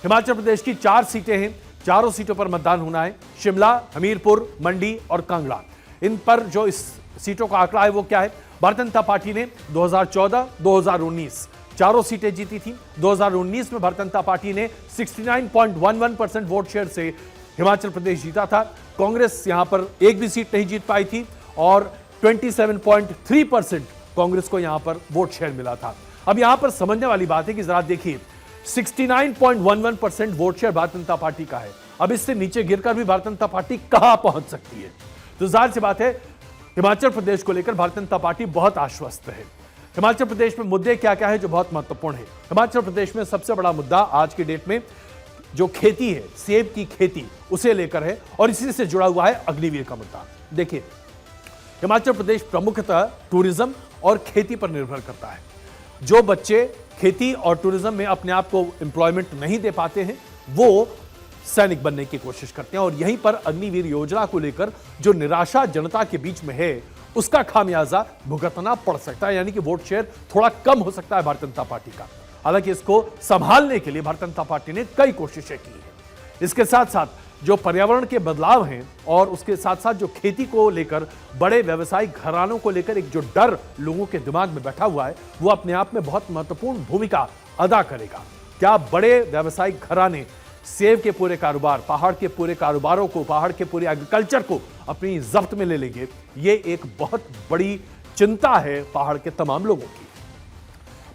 हिमाचल प्रदेश की 4 सीटें हैं, चारों सीटों पर मतदान होना है। शिमला, हमीरपुर, मंडी और कांगड़ा, इन पर जो इस सीटों का आंकड़ा है वो क्या है? भारतीय जनता पार्टी ने 2014, 2019 चारों सीटें जीती थी। 2019 में भारतीय जनता पार्टी ने 69.11% वोट शेयर से हिमाचल प्रदेश जीता था। कांग्रेस यहां पर एक भी सीट नहीं जीत पाई थी और 27.3% कांग्रेस को यहां पर वोट शेयर मिला था। अब यहां पर समझने वाली बात है कि जरा देखिए, 69.11% vote share Bharatiya Janata party का है। अब इससे नीचे गिरकर भी भारतीय जनता पार्टी कहां पहुंच सकती है? तो जाहिर सी बात है, हिमाचल प्रदेश को लेकर भारतीय जनता पार्टी बहुत आश्वस्त है। हिमाचल प्रदेश में मुद्दे क्या क्या है जो बहुत महत्वपूर्ण है? हिमाचल प्रदेश में सबसे बड़ा मुद्दा आज की डेट में जो खेती है, सेब की खेती, उसे लेकर है और इसी से जुड़ा हुआ है अग्निवीर का मुद्दा। देखिए, हिमाचल प्रदेश प्रमुखतः टूरिज्म और खेती पर निर्भर करता है। जो बच्चे खेती और टूरिज्म में अपने आप को एम्प्लॉयमेंट नहीं दे पाते हैं, वो सैनिक बनने की कोशिश करते हैं और यहीं पर अग्निवीर योजना को लेकर जो निराशा जनता के बीच में है, उसका खामियाजा भुगतना पड़ सकता है। यानी कि वोट शेयर थोड़ा कम हो सकता है भारतीय जनता पार्टी का। हालांकि इसको संभालने के लिए भारतीय जनता पार्टी ने कई कोशिशें की हैं। इसके साथ साथ जो पर्यावरण के बदलाव हैं और उसके साथ साथ जो खेती को लेकर बड़े व्यवसायिक घरानों को लेकर एक जो डर लोगों के दिमाग में बैठा हुआ है, वो अपने आप में बहुत महत्वपूर्ण भूमिका अदा करेगा। क्या बड़े व्यवसायिक घराने सेब के पूरे कारोबार, पहाड़ के पूरे कारोबारों को, पहाड़ के पूरे एग्रीकल्चर को अपनी जब्त में ले लेंगे? ये एक बहुत बड़ी चिंता है पहाड़ के तमाम लोगों की।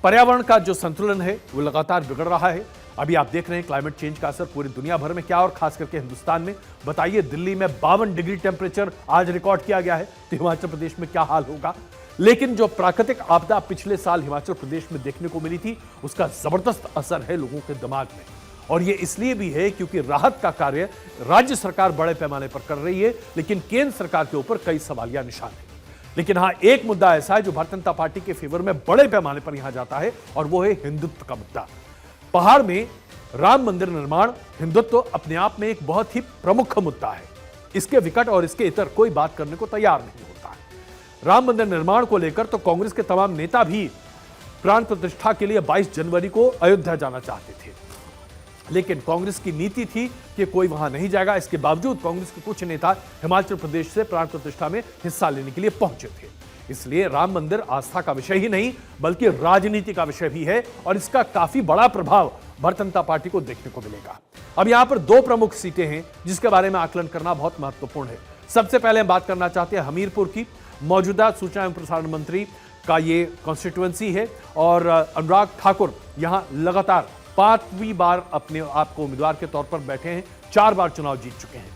पर्यावरण का जो संतुलन है वो लगातार बिगड़ रहा है। अभी आप देख रहे हैं क्लाइमेट चेंज का असर पूरी दुनिया भर में क्या, और खास करके हिंदुस्तान में। बताइए, दिल्ली में 52 डिग्री टेम्परेचर आज रिकॉर्ड किया गया है, तो हिमाचल प्रदेश में क्या हाल होगा? लेकिन जो प्राकृतिक आपदा पिछले साल हिमाचल प्रदेश में देखने को मिली थी, उसका जबरदस्त असर है लोगों के दिमाग में। और ये इसलिए भी है क्योंकि राहत का कार्य राज्य सरकार बड़े पैमाने पर कर रही है, लेकिन केंद्र सरकार के ऊपर कई सवालिया निशान है। लेकिन हाँ, एक मुद्दा ऐसा है जो भारतीय जनता पार्टी के फेवर में बड़े पैमाने पर यहां जाता है, और वो है हिंदुत्व का मुद्दा। पहाड़ में राम मंदिर निर्माण, हिंदुत्व अपने आप में एक बहुत ही प्रमुख मुद्दा है। इसके विकट और इसके इतर कोई बात करने को तैयार नहीं होता है। राम मंदिर निर्माण को लेकर तो कांग्रेस के तमाम नेता भी प्राण प्रतिष्ठा के लिए 22 जनवरी को अयोध्या जाना चाहते थे, लेकिन कांग्रेस की नीति थी कि कोई वहां नहीं जाएगा। इसके बावजूद कांग्रेस के कुछ नेता हिमाचल प्रदेश से प्राण प्रतिष्ठा में हिस्सा लेने के लिए पहुंचे थे। इसलिए राम मंदिर आस्था का विषय ही नहीं बल्कि राजनीति का विषय भी है, और इसका काफी बड़ा प्रभाव भारतीय जनता पार्टी को देखने को मिलेगा। अब यहां पर 2 प्रमुख सीटें हैं जिसके बारे में आकलन करना बहुत महत्वपूर्ण है। सबसे पहले हम बात करना चाहते हैं हमीरपुर की। मौजूदा सूचना एवं प्रसारण मंत्री का ये कॉन्स्टिट्यूएंसी है और अनुराग ठाकुर यहां लगातार 5वीं बार अपने आप को उम्मीदवार के तौर पर बैठे हैं। 4 बार चुनाव जीत चुके हैं।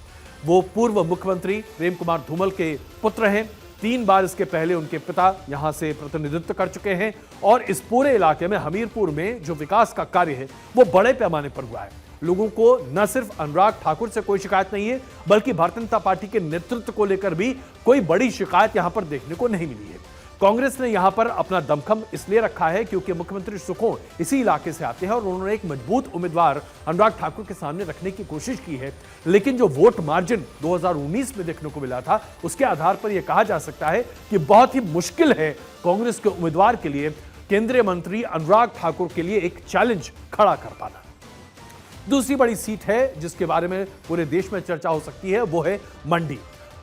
वो पूर्व मुख्यमंत्री प्रेम कुमार धूमल के पुत्र हैं। 3 बार इसके पहले उनके पिता यहां से प्रतिनिधित्व कर चुके हैं, और इस पूरे इलाके में हमीरपुर में जो विकास का कार्य है वो बड़े पैमाने पर हुआ है। लोगों को न सिर्फ अनुराग ठाकुर से कोई शिकायत नहीं है, बल्कि भारतीय जनता पार्टी के नेतृत्व को लेकर भी कोई बड़ी शिकायत यहां पर देखने को नहीं मिली है। कांग्रेस ने यहां पर अपना दमखम इसलिए रखा है क्योंकि मुख्यमंत्री सुखों इसी इलाके से आते हैं और उन्होंने एक मजबूत उम्मीदवार अनुराग ठाकुर के सामने रखने की कोशिश की है। लेकिन जो वोट मार्जिन 2019 में देखने को मिला था, उसके आधार पर यह कहा जा सकता है कि बहुत ही मुश्किल है कांग्रेस के उम्मीदवार के लिए केंद्रीय मंत्री अनुराग ठाकुर के लिए एक चैलेंज खड़ा कर पाना। दूसरी बड़ी सीट है जिसके बारे में पूरे देश में चर्चा हो सकती है, वो है मंडी।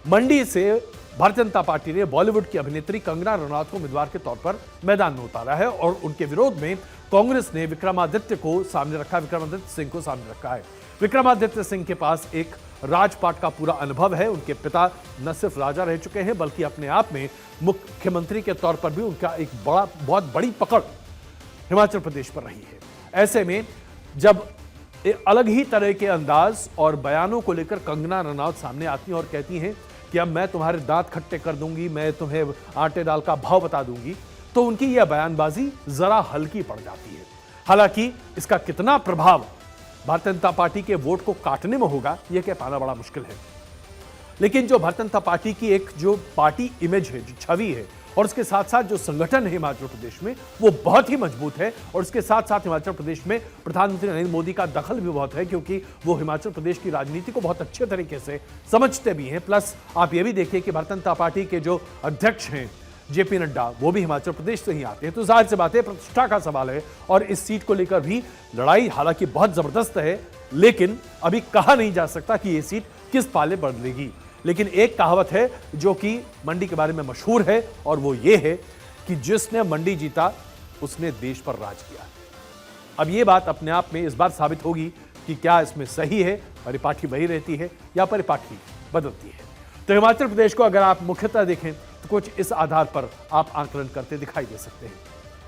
मंडी से भारतीय जनता पार्टी ने बॉलीवुड की अभिनेत्री कंगना रनौत को उम्मीदवार के तौर पर मैदान में उतारा है, और उनके विरोध में कांग्रेस ने विक्रमादित्य को सामने रखा, विक्रमादित्य सिंह को सामने रखा है। विक्रमादित्य सिंह के पास एक राजपाट का पूरा अनुभव है। उनके पिता न सिर्फ राजा रह चुके हैं बल्कि अपने आप में मुख्यमंत्री के तौर पर भी उनका एक बहुत बड़ी पकड़ हिमाचल प्रदेश पर रही है। ऐसे में जब एक अलग ही तरह के अंदाज और बयानों को लेकर कंगना रनौत सामने आती हैं और कहती हैं कि अब मैं तुम्हारे दांत खट्टे कर दूंगी, मैं तुम्हें आटे दाल का भाव बता दूंगी, तो उनकी यह बयानबाजी जरा हल्की पड़ जाती है। हालांकि इसका कितना प्रभाव भारतीय जनता पार्टी के वोट को काटने में होगा, यह कह पाना बड़ा मुश्किल है। लेकिन जो भारतीय जनता पार्टी की एक जो पार्टी इमेज है, जो छवि है, और उसके साथ साथ जो संगठन है हिमाचल प्रदेश में, वो बहुत ही मजबूत है। और इसके साथ साथ हिमाचल प्रदेश में प्रधानमंत्री नरेंद्र मोदी का दखल भी बहुत है, क्योंकि वो हिमाचल प्रदेश की राजनीति को बहुत अच्छे तरीके से समझते भी हैं। प्लस आप ये भी देखिए कि भारतीय जनता पार्टी के जो अध्यक्ष हैं जेपी नड्डा वो भी हिमाचल प्रदेश से ही आते हैं, तो जाहिर सी बात है प्रतिष्ठा का सवाल है। और इस सीट को लेकर भी लड़ाई हालांकि बहुत जबरदस्त है, लेकिन अभी कहा नहीं जा सकता कि यह सीट किस पाले बदलेगी। लेकिन एक कहावत है जो कि मंडी के बारे में मशहूर है, और वो ये है कि जिसने मंडी जीता उसने देश पर राज किया। अब ये बात अपने आप में इस बार साबित होगी कि क्या इसमें सही है, परिपाटी वही रहती है या परिपाटी बदलती है। तो हिमाचल प्रदेश को अगर आप मुख्यतः देखें तो कुछ इस आधार पर आप आकलन करते दिखाई दे सकते हैं।